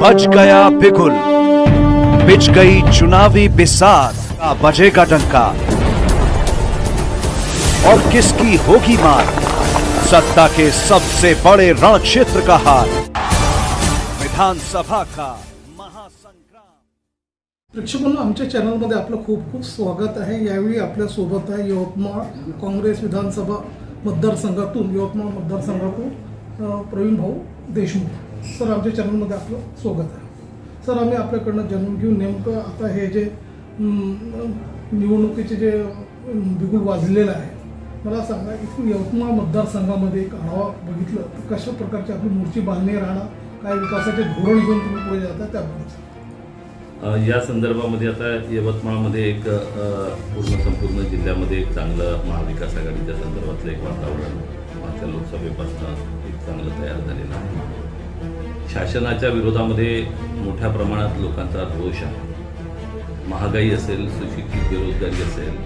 बज गया बिगुल, बिछ गई चुनावी बिसात का बजेगा डंका। और किसकी होगी मार, सत्ता के सबसे बड़े रण क्षेत्र का हार, विधानसभा का महासंग्राम। प्रेक्षकांनो, आमच्या चॅनलमध्ये आपलं खूप खूप स्वागत आहे। यावेळी आपल्या सोबत आहे यवतमाळ काँग्रेस विधानसभा मतदारसंघातून प्रवीण भाऊ देशमुख सर, आमच्या चॅनलमध्ये आपलं स्वागत आहे। सर, आम्ही आपल्याकडनं जाणून घेऊ नेमकं आता हे जे निवडणुकीचे जे बिगुल वाजलेलं आहे, मला सांगा इथून यवतमाळ मतदारसंघामध्ये एक आढावा बघितलं तर कशा प्रकारची आपली मूर्ती बांधणी राहणार, काय विकासाचे धोरण घेऊन तुम्ही पुढे जाता त्याबद्दल या संदर्भामध्ये आता यवतमाळमध्ये एक संपूर्ण जिल्ह्यामध्ये एक चांगलं महाविकास आघाडीच्या संदर्भातलं एक वातावरण मागच्या लोकसभेपासून एक चांगलं तयार झालेलं आहे। शासनाच्या विरोधामध्ये मोठ्या प्रमाणात लोकांचा रोष आहे। महागाई असेल, सुशिक्षित बेरोजगारी असेल,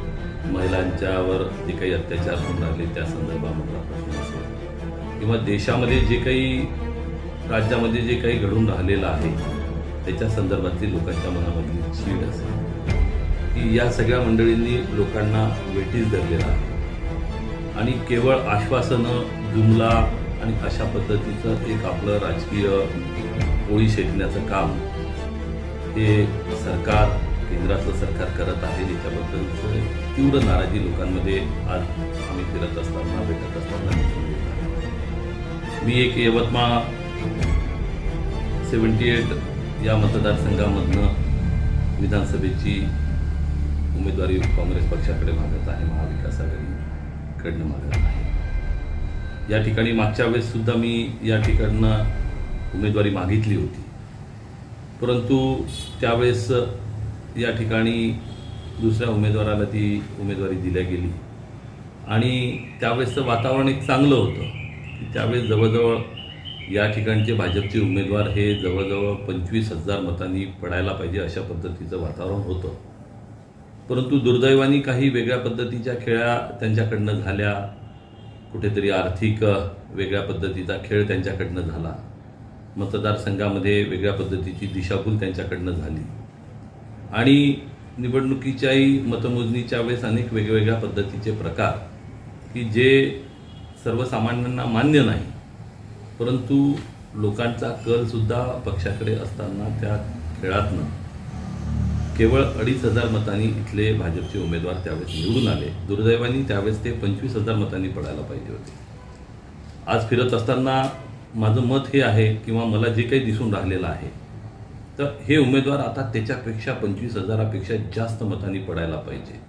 महिलांच्यावर जे काही अत्याचार होऊन राहिले त्या संदर्भामधला प्रश्न असेल, किंवा देशामध्ये जे काही राज्यामध्ये जे काही घडून राहिलेलं आहे त्याच्या संदर्भातली लोकांच्या मनामधली चीड असेल, की या सगळ्या मंडळींनी लोकांना वेठीस धरलेला आहे आणि केवळ आश्वासनं, जुमला आणि अशा पद्धतीचं एक आपलं राजकीय पोळी शेकण्याचं काम हे सरकार, केंद्राचं सरकार करत आहे। याच्याबद्दल तीव्र नाराजी लोकांमध्ये आज आम्ही फिरत असताना, भेटत असताना दिसून येत आहे। मी एक यवतमाळ 78 या मतदारसंघामधनं विधानसभेची उमेदवारी काँग्रेस पक्षाकडे मागत आहे, महाविकास आघाडीकडनं मागत आहे। या ठिकाणी मागच्या वेळेस सुद्धा मी या ठिकाणनं उमेदवारी मागितली होती, परंतु त्यावेळेस या ठिकाणी दुसऱ्या उमेदवाराला ती उमेदवारी दिल्या गेली आणि त्यावेळेसचं वातावरण एक चांगलं होतं, की त्यावेळेस जवळजवळ या ठिकाणचे भाजपचे उमेदवार हे जवळजवळ 25,000 मतांनी पडायला पाहिजे अशा पद्धतीचं वातावरण होतं। परंतु दुर्दैवाने काही वेगळ्या पद्धतीच्या खेळ्या त्यांच्याकडनं झाल्या, कुठेतरी आर्थिक वेगळ्या पद्धतीचा खेळ त्यांच्याकडनं झाला, मतदारसंघामध्ये वेगळ्या पद्धतीची दिशाभूल त्यांच्याकडनं झाली आणि निवडणुकीच्याही मतमोजणीच्या वेळेस अनेक वेगवेगळ्या पद्धतीचे प्रकार की जे सर्वसामान्यांना मान्य नाही, परंतु लोकांचा कलसुद्धा पक्षाकडे असताना त्या खेळातनं केवळ 2,500 मतांनी इथले भाजपचे उमेदवार त्यावेळेस निवडून आले। दुर्दैवाने त्यावेळेस ते 25,000 मतांनी पडायला पाहिजे होते। आज फिरत असताना माझं मत हे आहे, किंवा मला जे काही दिसून राहिलेलं आहे, तर हे उमेदवार आता त्याच्यापेक्षा 25,000पेक्षा जास्त मतांनी पडायला पाहिजे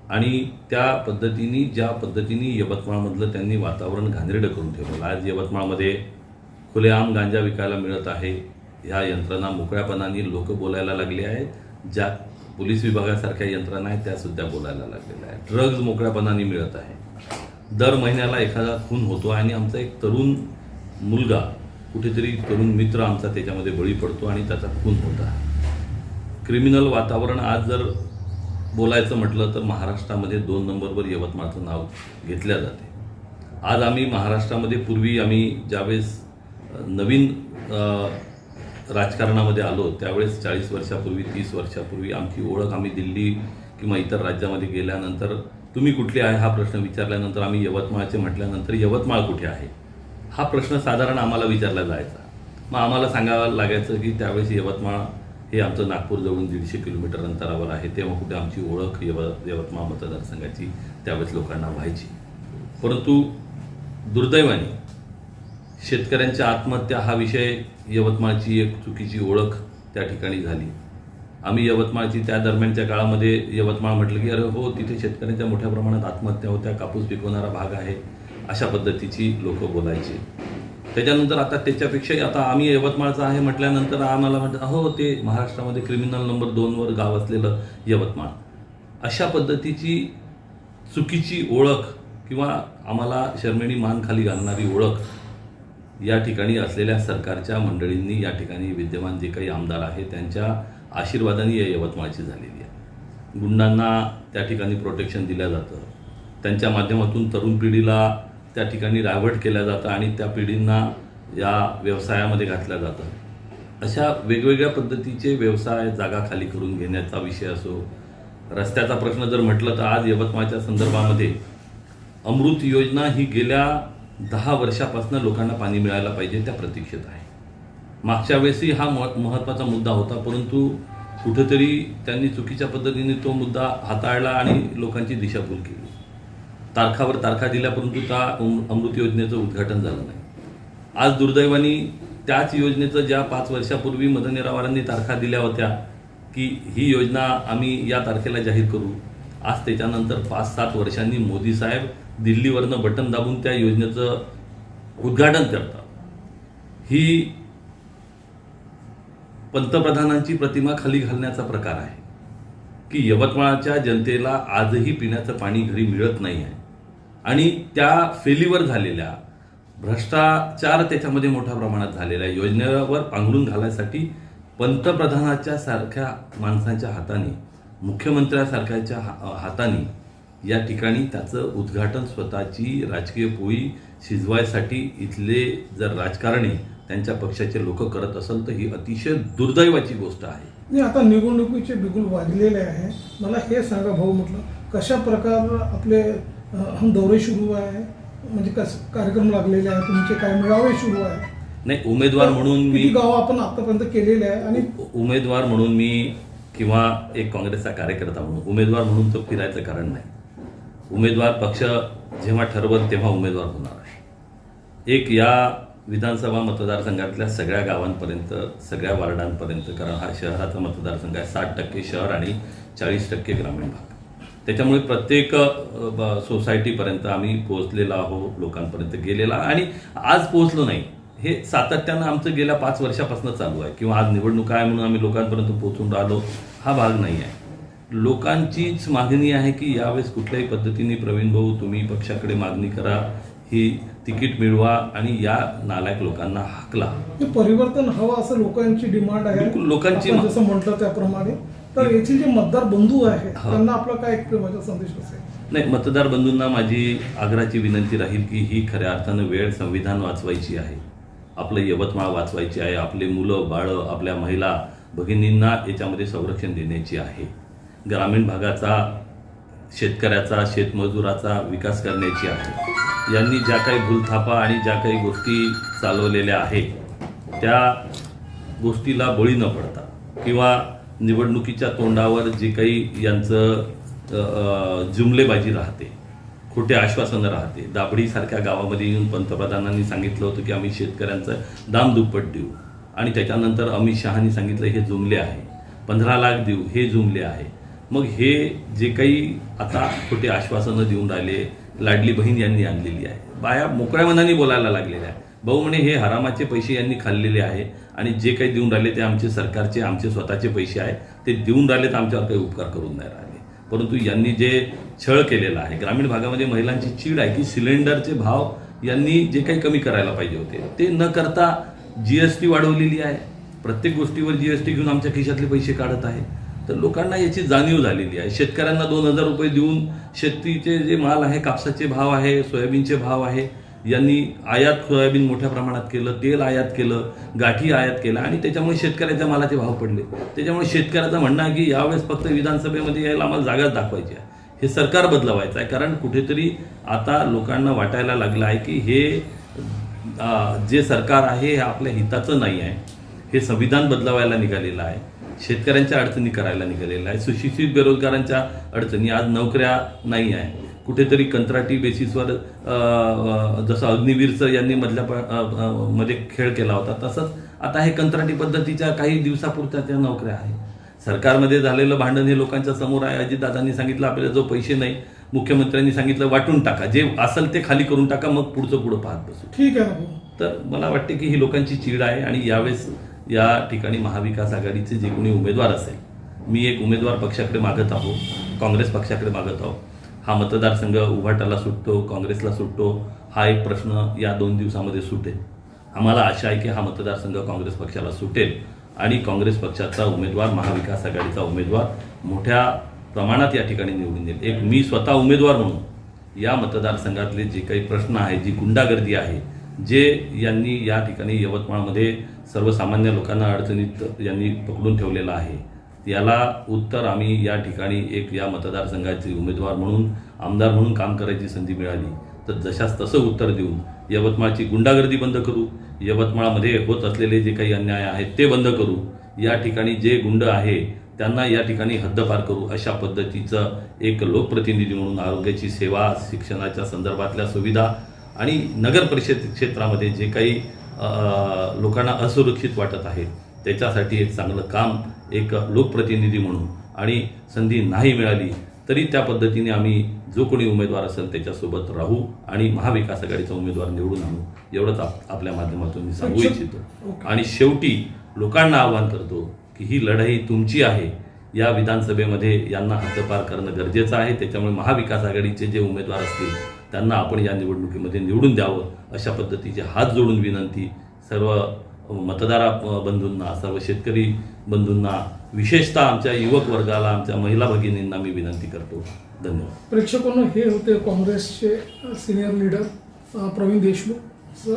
आणि त्या पद्धतीने ज्या पद्धतीने यवतमाळमधलं त्यांनी वातावरण घाणेरडं करून ठेवलं। आज यवतमाळमध्ये खुलेआम गांजा विकायला मिळत आहे, ह्या यंत्रणा मोकळ्यापणाने लोक बोलायला लागले आहेत, ज्या पोलीस विभागासारख्या यंत्रणा आहेत त्यासुद्धा बोलायला लागलेल्या आहेत। ड्रग्ज मोकळ्यापणाने मिळत आहे, दर महिन्याला एखादा खून होतो आणि आमचा एक तरुण मुलगा, कुठेतरी तरुण मित्र आमचा त्याच्यामध्ये बळी पडतो आणि त्याचा खून होत आहे। क्रिमिनल वातावरण आज जर बोलायचं म्हटलं तर महाराष्ट्रामध्ये 2 नंबरवर यवतमाळचं नाव घेतल्या जाते। आज आम्ही महाराष्ट्रामध्ये पूर्वी आम्ही ज्यावेळेस नवीन राजकारणामध्ये आलो त्यावेळेस 40 वर्षापूर्वी, 30 वर्षापूर्वी आमची ओळख, आम्ही दिल्ली किंवा इतर राज्यामध्ये गेल्यानंतर तुम्ही कुठले आहे हा प्रश्न विचारल्यानंतर आम्ही यवतमाळचे म्हटल्यानंतर यवतमाळ कुठे आहे हा प्रश्न साधारण आम्हाला विचारला जायचा। मग आम्हाला सांगावं लागायचं की त्यावेळेस यवतमाळ हे आमचं नागपूरजवळून 150 किलोमीटर अंतरावर आहे, तेव्हा कुठे आमची ओळख यवतमाळ मतदारसंघाची त्यावेळेस लोकांना व्हायची। परंतु दुर्दैवाने शेतकऱ्यांच्या आत्महत्या हा विषय यवतमाळची एक चुकीची ओळख त्या ठिकाणी झाली। आम्ही यवतमाळची त्या दरम्यानच्या काळामध्ये यवतमाळ म्हटलं की अरे हो, तिथे शेतकऱ्यांच्या मोठ्या प्रमाणात आत्महत्या होत्या, कापूस पिकवणारा भाग आहे, अशा पद्धतीची लोक बोलायचे। त्याच्यानंतर आता त्याच्यापेक्षाही आता आम्ही यवतमाळचं आहे म्हटल्यानंतर आम्हाला म्हणतात हो ते महाराष्ट्रामध्ये क्रिमिनल नंबर 2वर गाव असलेलं यवतमाळ, अशा पद्धतीची चुकीची ओळख किंवा आम्हाला शर्मेनी मान खाली घालणारी ओळख या ठिकाणी असलेल्या सरकारच्या मंडळींनी, या ठिकाणी विद्यमान जे काही आमदार आहेत त्यांच्या आशीर्वादाने या यवतमाळची झालेली आहे। गुंडांना त्या ठिकाणी प्रोटेक्शन दिलं जातं, त्यांच्या माध्यमातून तरुण पिढीला त्या ठिकाणी डायव्हर्ट केलं जातं आणि त्या पिढींना या व्यवसायामध्ये घातलं जातं। अशा वेगवेगळ्या पद्धतीचे व्यवसाय जागा खाली करून घेण्याचा विषय असो, रस्त्याचा प्रश्न जर म्हटलं तर आज यवतमाळच्या संदर्भामध्ये अमृत योजना ही गेल्या 10 वर्षापासून लोकांना पाणी मिळायला पाहिजे त्या प्रतीक्षेत आहे. मागच्या वेळेसही हा महत्त्वाचा मुद्दा होता, परंतु कुठेतरी त्यांनी चुकीच्या पद्धतीने तो मुद्दा हाताळला आणि लोकांची दिशाभूल केली. तारखावर तारखा दिल्या, परंतु त्या अमृत योजनेचं उद्घाटन झालं नाही. आज दुर्दैवाने त्याच योजनेचं ज्या 5 वर्षापूर्वी मदनरावांनी तारखा दिल्या होत्या की ही योजना आम्ही या तारखेला जाहीर करू, आज त्याच्यानंतर 5-7 वर्षांनी मोदी साहेब दिल्लीवरनं बटन दाबून त्या योजनेचं उद्घाटन करतात. ही पंतप्रधानांची प्रतिमा खाली घालण्याचा प्रकार आहे की यवतमाळच्या जनतेला आजही पिण्याचं पाणी घरी मिळत नाही आहे आणि त्या फेलीवर झालेल्या भ्रष्टाचार त्याच्यामध्ये मोठ्या प्रमाणात झालेल्या योजनेवर पांघरून घालायसाठी पंतप्रधानाच्या सारख्या माणसांच्या हाताने, मुख्यमंत्र्यासारख्याच्या हाताने या ठिकाणी त्याचं उद्घाटन स्वतःची राजकीय पोळी शिजवायसाठी इथले जर राजकारणी त्यांच्या पक्षाचे लोक करत असेल तर ही अतिशय दुर्दैवाची गोष्ट आहे. नाही, आता निवडणुकीचे बिगुल वाजलेले आहे. मला हे सांगा भाऊ, म्हटलं कशा प्रकार आपले दौरे सुरू आहे, म्हणजे कार्यक्रम लागलेले आहे, तुमचे काय मेळावे सुरू आहे? नाही, उमेदवार म्हणून मी गाव आपण आतापर्यंत केलेले आहे आणि उमेदवार म्हणून मी किंवा एक काँग्रेसचा कार्यकर्ता म्हणून उमेदवार म्हणून तो फिरायचं कारण नाही. उमेदवार पक्ष जेव्हा ठरवत तेव्हा उमेदवार होणार आहे. एक या विधानसभा मतदारसंघातल्या सगळ्या गावांपर्यंत, सगळ्या वार्डांपर्यंत, कारण हा शहराचा मतदारसंघ आहे, 60% शहर आणि 40% ग्रामीण भाग. त्याच्यामुळे प्रत्येक सोसायटीपर्यंत आम्ही पोहोचलेला आहोत, लोकांपर्यंत गेलेला, आणि आज पोहोचलो नाही हे सातत्यानं आमचं गेल्या 5 वर्षापासून चालू आहे. किंवा आज निवडणूक आहे म्हणून आम्ही लोकांपर्यंत पोहोचून राहिलो हा भाग नाही आहे. लोकांचीच मागणी आहे की यावेळेस कुठल्याही पद्धतीने प्रवीण भाऊ तुम्ही पक्षाकडे मागणी करा, ही तिकीट मिळवा आणि या नालायक लोकांना हाकला. परिवर्तन हवं असं लोकांची डिमांड आहे. बिलकुल लोकांची जसं म्हटलं त्याप्रमाणे. तर येथील जे मतदार बंधू आहे त्यांना आपला काय एक माझा संदेश असेल? नाही, मतदार बंधूंना माझी आग्रहाची विनंती राहील की ही खऱ्या अर्थानं वेळ संविधान वाचवायची आहे, आपलं यवतमाळ वाचवायची आहे, आपले मुलं बाळं, आपल्या महिला भगिनींना याच्यामध्ये संरक्षण देण्याची आहे, ग्रामीण भागाचा, शेतकऱ्याचा, शेतमजुराचा विकास करण्याची आहे. यांनी ज्या काही भूलथापा आणि ज्या काही गोष्टी चालवलेल्या आहेत त्या गोष्टीला बळी न पडता किंवा निवडणुकीच्या तोंडावर जे काही यांचं जुमलेबाजी राहते, खोटे आश्वासनं राहते. दाभडीसारख्या गावामध्ये येऊन पंतप्रधानांनी सांगितलं होतं की आम्ही शेतकऱ्यांचं दाम दुप्पट देऊ, आणि त्याच्यानंतर अमित शहानी सांगितलं हे जुमले आहे, 15 लाख देऊ हे जुमले आहे. मग हे जे काही आता खोटे आश्वासनं देऊन राहिले, लाडली बहीण यांनी आणलेली आहे, बाया मोकळ्या मनाने बोलायला लागलेल्या आहे. भाऊ म्हणे हे हरामाचे पैसे यांनी खाल्लेले आहे आणि जे काही देऊन राहिले ते आमचे सरकारचे, आमचे स्वतःचे पैसे आहे, ते देऊन राहिले तर आमच्यावर काही उपकार करून नाही राहिले. परंतु यांनी जे छळ केलेला आहे, ग्रामीण भागामध्ये महिलांची चीड आहे की सिलेंडरचे भाव यांनी जे काही कमी करायला पाहिजे होते ते न करता GST वाढवलेली आहे. प्रत्येक गोष्टीवर GST घेऊन आमच्या खिशातले पैसे काढत आहे. तर लोकांना याची जाणीव झालेली आहे. शेतकऱ्यांना 2000 रुपये देऊन शेतीचे जे माल आहे, कापसाचे भाव आहे, सोयाबीनचे भाव आहे, यांनी आयात सोयाबीन मोठ्या प्रमाणात केलं, तेल आयात केलं, गाठी आयात केला आणि त्याच्यामुळे शेतकऱ्याच्या मालाचे भाव पडले. त्याच्यामुळे शेतकऱ्याचं म्हणणं आहे की यावेळेस फक्त विधानसभेमध्ये यायला आम्हाला जागाच दाखवायची आहे, हे सरकार बदलवायचं आहे. कारण कुठेतरी आता लोकांना वाटायला लागलं आहे की हे जे सरकार आहे हे आपल्या हिताचं नाही आहे, हे संविधान बदलवायला निघालेलं आहे, शेतकऱ्यांच्या अडचणी करायला निघालेलं आहे, सुशिक्षित बेरोजगारांच्या अडचणी, आज नोकऱ्या नाही आहे, कुठेतरी कंत्राटी बेसिसवर जसं अग्निवीरचं यांनी मध्ये खेळ केला होता तसंच आता हे कंत्राटी पद्धतीच्या काही दिवसापुरत्या त्या नोकऱ्या आहे. सरकारमध्ये झालेलं भांडण हे लोकांच्या समोर आहे. अजितदादांनी सांगितलं आपल्याला जो पैसे नाही, मुख्यमंत्र्यांनी सांगितलं वाटून टाका, जे असेल ते खाली करून टाका, मग पुढं पाहत बसू. ठीक आहे ना. तर मला वाटते की ही लोकांची चीड आहे आणि यावेळेस या ठिकाणी महाविकास आघाडीचे जे कोणी उमेदवार असेल, मी एक उमेदवार पक्षाकडे मागत आहो, काँग्रेस पक्षाकडे मागत आहो. हा मतदारसंघ उभाटाला सुटतो, काँग्रेसला सुटतो, हा एक प्रश्न या 2 दिवसामध्ये सुटेल. आम्हाला आशा आहे की हा मतदारसंघ काँग्रेस पक्षाला सुटेल आणि काँग्रेस पक्षाचा उमेदवार, महाविकास आघाडीचा उमेदवार मोठ्या प्रमाणात या ठिकाणी निवडून येईल. एक मी स्वतः उमेदवार म्हणून या मतदारसंघातले जे काही प्रश्न आहे, जी गुंडागर्दी आहे, जे यांनी या ठिकाणी यवतमाळमध्ये सर्वसामान्य लोकांना अडचणीत यांनी पकडून ठेवलेला आहे, याला उत्तर आम्ही या ठिकाणी एक या मतदारसंघाचे उमेदवार म्हणून आमदार म्हणून काम करायची संधी मिळाली तर जशास तसं उत्तर देऊन यवतमाळची गुंडागर्दी बंद करू, यवतमाळमध्ये होत असलेले जे काही अन्याय आहेत ते बंद करू, या ठिकाणी जे गुंड आहे त्यांना या ठिकाणी हद्दपार करू, अशा पद्धतीचं एक लोकप्रतिनिधी म्हणून आरोग्याची सेवा, शिक्षणाच्या संदर्भातल्या सुविधा आणि नगर परिषद क्षेत्रामध्ये जे काही लोकांना असुरक्षित वाटत आहे त्याच्यासाठी एक चांगलं काम एक लोकप्रतिनिधी म्हणून आणि संधी नाही मिळाली तरी त्या पद्धतीने आम्ही जो कोणी उमेदवार असेल त्याच्यासोबत राहू आणि महाविकास आघाडीचा उमेदवार निवडून आणू, एवढंच आपल्या माध्यमातून मी सांगू इच्छितो. आणि शेवटी लोकांना आवाहन करतो की ही लढाई तुमची आहे. या विधानसभेमध्ये यांना हद्दपार करणं गरजेचं आहे. त्याच्यामुळे महाविकास आघाडीचे जे उमेदवार असतील त्यांना आपण या निवडणुकीमध्ये निवडून द्यावं, अशा पद्धतीचे हात जोडून विनंती सर्व मतदार बंधूंना, सर्व शेतकरी बंधूंना, विशेषतः आमच्या युवक वर्गाला, आमच्या महिला भगिनींना मी विनंती करतो. धन्यवाद. प्रेक्षकांनो, हे होते काँग्रेसचे senior leader Praveen Deshmukh sir,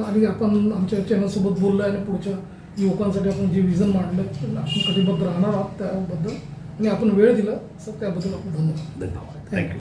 आणि आपण आमच्या चॅनलसोबत बोललो आणि पुढच्या युवकांसाठी आपण जे विजन मांडलं आपण कटिबद्ध राहणार आहोत त्याबद्दल आणि आपण वेळ दिला सर त्याबद्दल आपण धन्यवाद. धन्यवाद. थँक्यू.